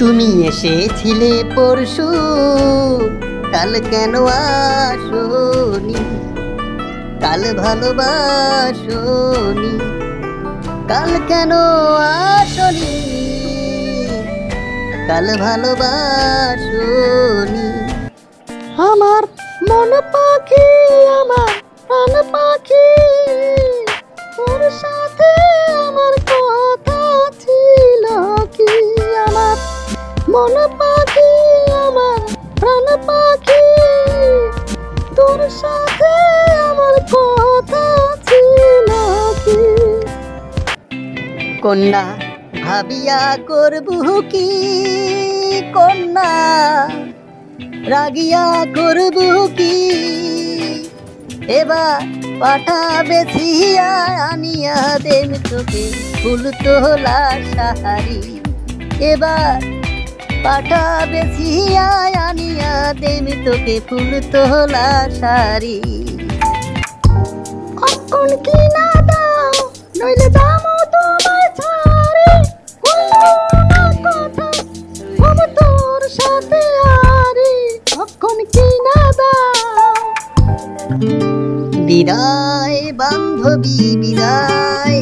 তুমি এসেছিলে পরশু, কাল কেন আসোনি? কাল ভালোবাসোনি, কাল কেন আসোনি? কাল ভালোবাসোনি। আমার মন পাখি, আমার প্রাণ পাখি, তোর সাথে আমার কথা ছিল কি? আমার মন পাখি, আমার প্রাণ পাখি, তোর সাথে আমার কথা ছিল কি? কন্যা ভাবিয়া করবু কি? কন্যা রাগিয়া করবু কি? এবার পাঠাবে ছিয়া আনিয়া দেন তোকে ফুল তোলা সাহারি। এবার পাঠাবে ছিয়া আনিয়া দেন তোকে ফুল তোলা শাড়ি। কখন কি না দাও, নইলে দামও তোমায় ছাড়ি। কইও না কথা, আমি তোর সাথে আরি। কখন কি না দাও। বিদায় বান্ধবী বিদায়,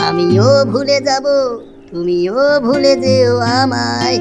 আমিও ভুলে যাব, তুমিও ভুলে যেও আমায়।